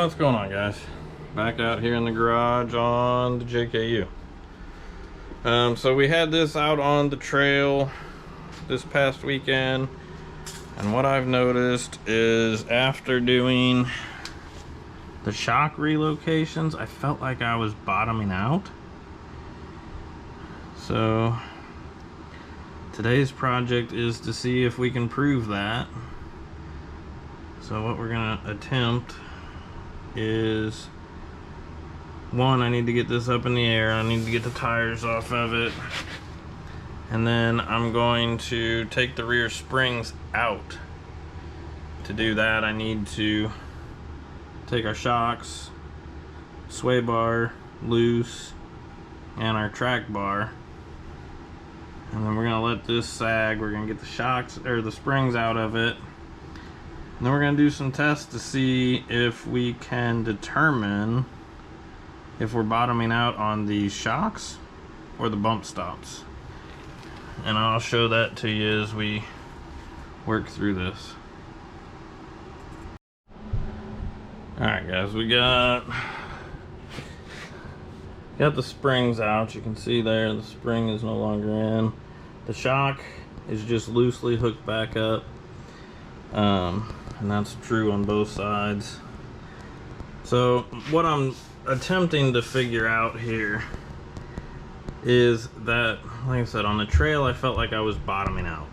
What's going on, guys? Back out here in the garage on the JKU. So we had this out on the trail this past weekend, and what I've noticed is after doing the shock relocations, I felt like I was bottoming out. So today's project is to see if we can prove that. So what we're gonna attempt is, one, I need to get this up in the air. I need to get the tires off of it. And then I'm going to take the rear springs out. To do that, I need to take our shocks, sway bar loose, and our track bar. And then we're gonna let this sag. We're gonna get the shocks or the springs out of it. And then we're gonna do some tests to see if we can determine if we're bottoming out on the shocks or the bump stops. And I'll show that to you as we work through this. Alright guys, we got the springs out. You can see there the spring is no longer in. The shock is just loosely hooked back up. And that's true on both sides. So what I'm attempting to figure out here is that, like I said, on the trail I felt like I was bottoming out.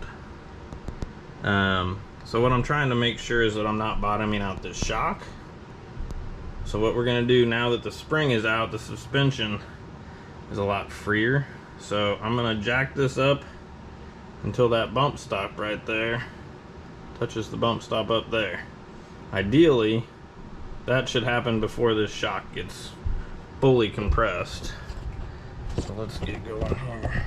So what I'm trying to make sure is that I'm not bottoming out this shock. So what we're gonna do now that the spring is out, the suspension is a lot freer. So I'm gonna jack this up until that bump stop right there touches the bump stop up there. Ideally, that should happen before this shock gets fully compressed. So let's get going here.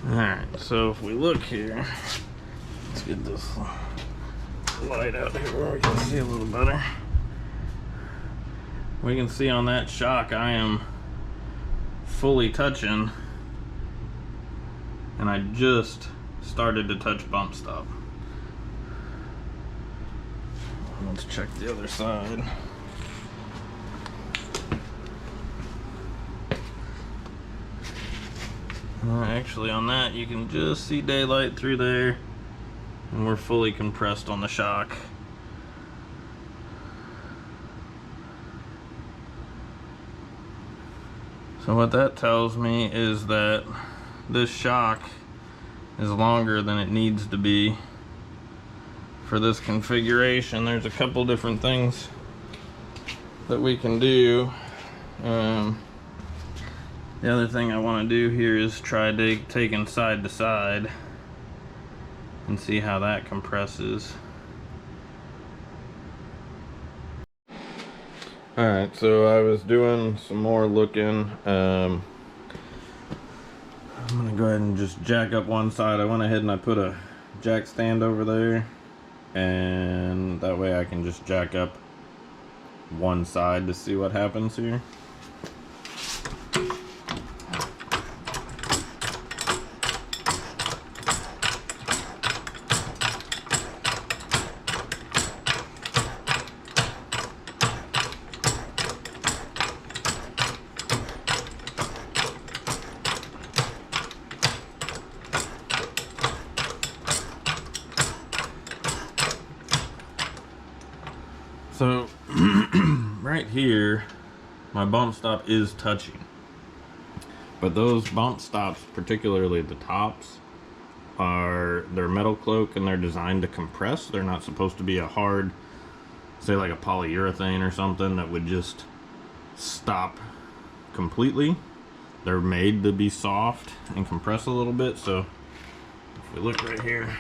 Alright, so if we look here, let's get this light out here where we can see a little better. We can see on that shock I am fully touching, and I just started to touch bump stop. Let's check the other side. Actually, on that you can just see daylight through there, and we're fully compressed on the shock. So what that tells me is that this shock is longer than it needs to be for this configuration. There's a couple different things that we can do. The other thing I want to do here is try taking side to side and see how that compresses. Alright, so I was doing some more looking. I'm going to go ahead and just jack up one side. I went ahead and I put a jack stand over there, and that way I can just jack up one side to see what happens here. So right here, my bump stop is touching, but those bump stops, particularly the tops, they're metal cloak and they're designed to compress. They're not supposed to be a hard, say like a polyurethane or something that would just stop completely. they're made to be soft and compress a little bit. So if we look right here,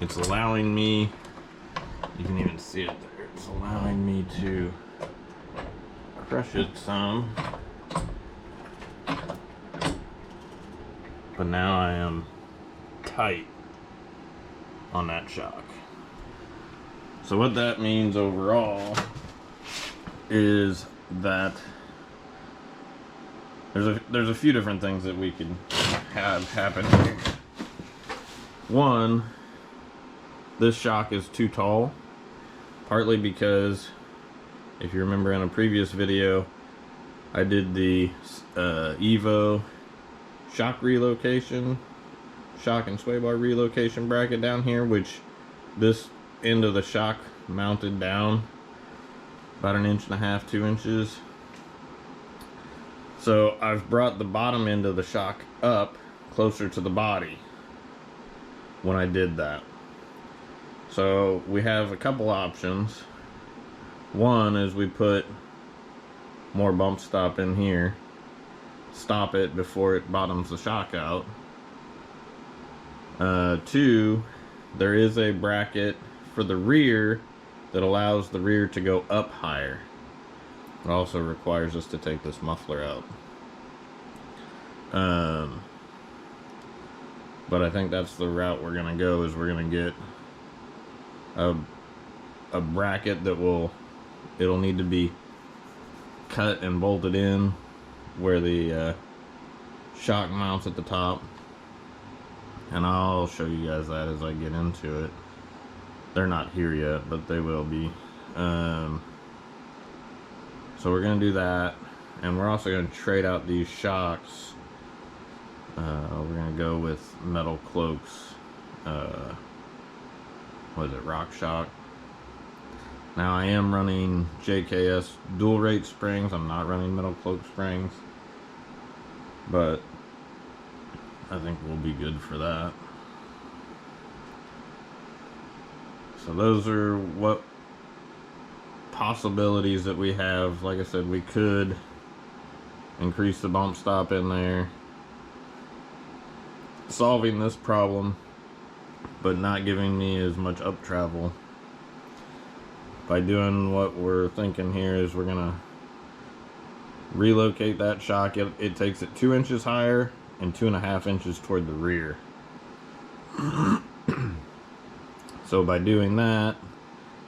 it's allowing me, you can even see it there, it's allowing me to crush it some. But now I am tight on that shock. So what that means overall is that there's a few different things that we can have happen here. One, this shock is too tall, partly because if you remember in a previous video I did the Evo shock relocation, shock and sway bar relocation bracket down here, which this end of the shock mounted down about 1.5 inches, 2 inches. So I've brought the bottom end of the shock up closer to the body when I did that. So we have a couple options. One is we put more bump stop in here, stop it before it bottoms the shock out. Two, there is a bracket for the rear that allows the rear to go up higher. It also requires us to take this muffler out. But I think that's the route we're gonna go, is we're gonna get a bracket that it'll need to be cut and bolted in where the shock mounts at the top, and I'll show you guys that as I get into it. They're not here yet, but they will be. So we're gonna do that, and we're also gonna trade out these shocks. We're gonna go with Metal Cloaks. What is it, Rock Shock? Now I am running JKS dual rate springs. I'm not running Metal Cloak springs, but I think we'll be good for that. So those are what possibilities that we have. Like I said, we could increase the bump stop in there, solving this problem, but not giving me as much up travel. By doing what we're thinking here is we're gonna relocate that shock. It takes it 2 inches higher and 2.5 inches toward the rear. So by doing that,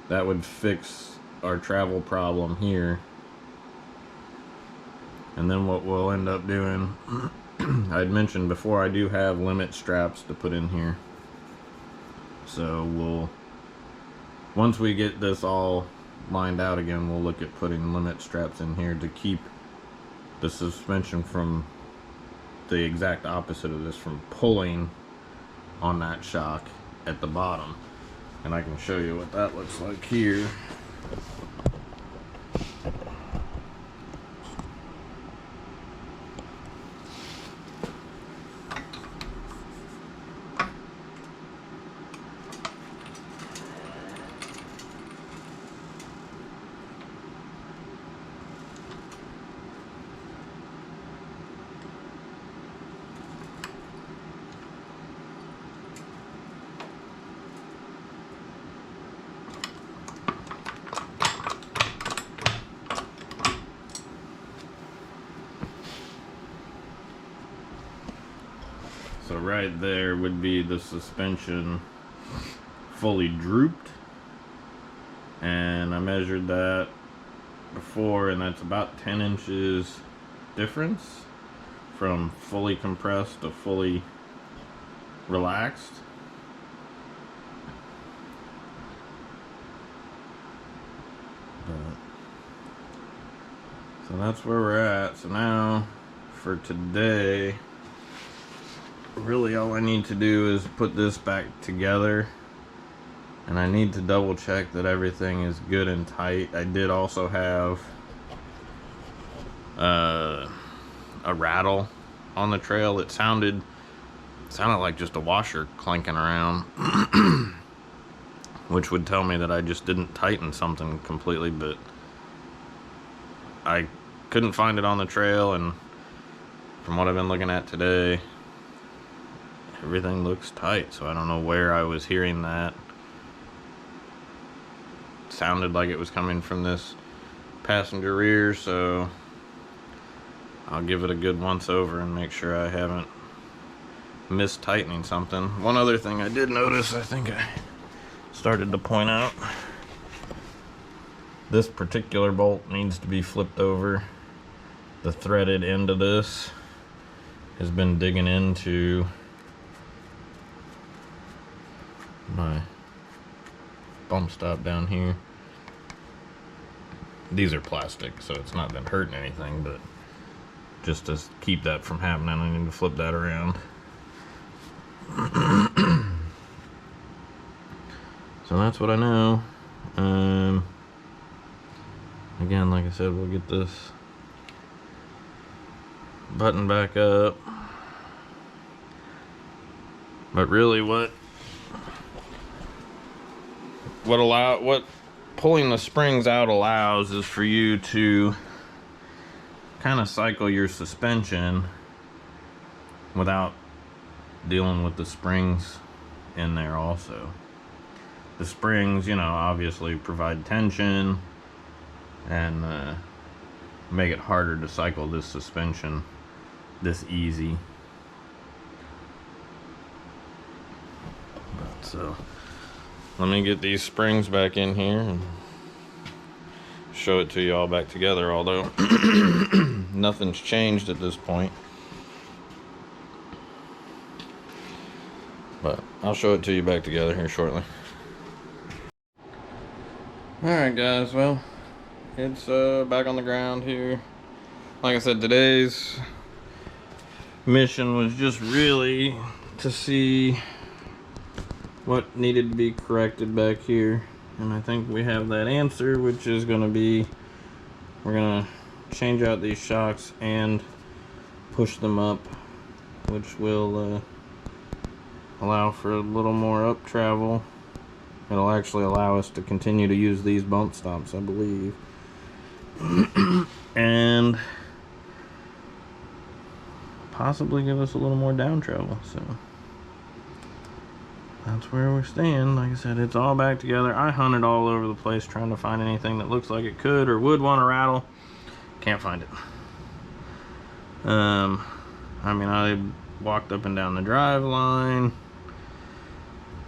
that would fix our travel problem here. And then what we'll end up doing, I'd mentioned before, I do have limit straps to put in here. So once we get this all lined out again, we'll look at putting limit straps in here to keep the suspension from the exact opposite of this, from pulling on that shock at the bottom. And I can show you what that looks like here. So right there would be the suspension fully drooped, and I measured that before, and that's about 10 inches difference from fully compressed to fully relaxed. So that's where we're at. So now for today, really all I need to do is put this back together, and I need to double check that everything is good and tight. I did also have a rattle on the trail. It sounded like just a washer clanking around, which would tell me that I just didn't tighten something completely, but I couldn't find it on the trail, and from what I've been looking at today, everything looks tight. So I don't know where I was hearing that. It sounded like it was coming from this passenger rear, so I'll give it a good once over and make sure I haven't missed tightening something. One other thing I did notice, I think I started to point out, this particular bolt needs to be flipped over. The threaded end of this has been digging into my bump stop down here. These are plastic, so it's not been hurting anything, but just to keep that from happening, I need to flip that around. So that's what I know. Again, like I said, we'll get this button back up. But really what pulling the springs out allows is for you to kind of cycle your suspension without dealing with the springs in there also. The springs, you know, obviously provide tension and make it harder to cycle this suspension this easy. So let me get these springs back in here and show it to you all back together, although nothing's changed at this point. But I'll show it to you back together here shortly. Alright guys, well, it's back on the ground here. Like I said, today's mission was just really to see what needed to be corrected back here. And I think we have that answer, which is going to be, we're going to change out these shocks and push them up, which will allow for a little more up travel. It'll actually allow us to continue to use these bump stops, I believe. And possibly give us a little more down travel. So that's where we're staying. Like I said, it's all back together. I hunted all over the place trying to find anything that looks like it could or would want to rattle. Can't find it. I mean, I walked up and down the drive line,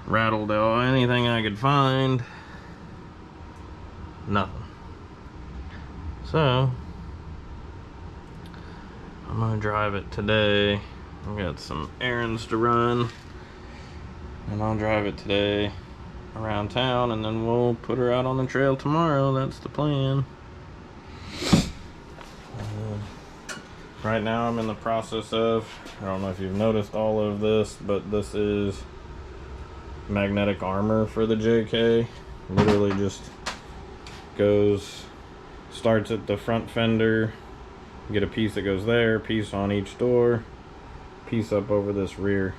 rattled anything I could find. Nothing. So I'm gonna drive it today. I've got some errands to run, and I'll drive it today around town, and then we'll put her out on the trail tomorrow. That's the plan. Right now I'm in the process of, I don't know if you've noticed all of this, but this is magnetic armor for the JK. Literally just starts at the front fender, get a piece that goes there, piece on each door, piece up over this rear,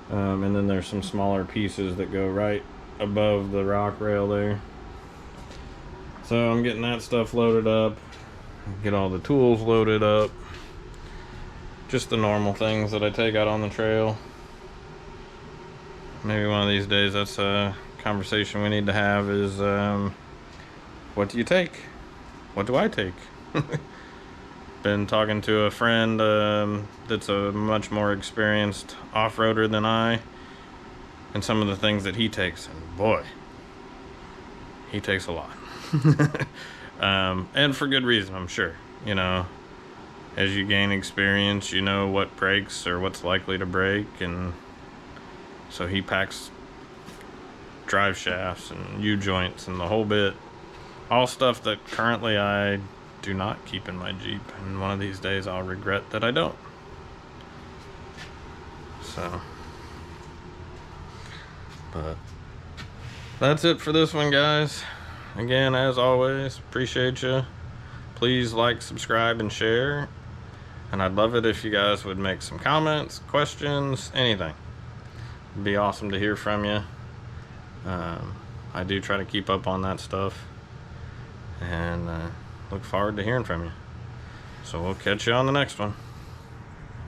and then there's some smaller pieces that go right above the rock rail there. So I'm getting that stuff loaded up, get all the tools loaded up, just the normal things that I take out on the trail. Maybe one of these days that's a conversation we need to have is, what do you take? What do I take? Been talking to a friend that's a much more experienced off-roader than I, and some of the things that he takes, and boy, he takes a lot. And for good reason, I'm sure. You know, as you gain experience, you know what breaks or what's likely to break, and so he packs drive shafts and U-joints and the whole bit. All stuff that currently I do not keep in my Jeep, and one of these days I'll regret that I don't. So, but that's it for this one, guys. Again, as always, appreciate you. Please like, subscribe, and share. And I'd love it if you guys would make some comments, questions, anything. It'd be awesome to hear from you. I do try to keep up on that stuff, and look forward to hearing from you. So we'll catch you on the next one.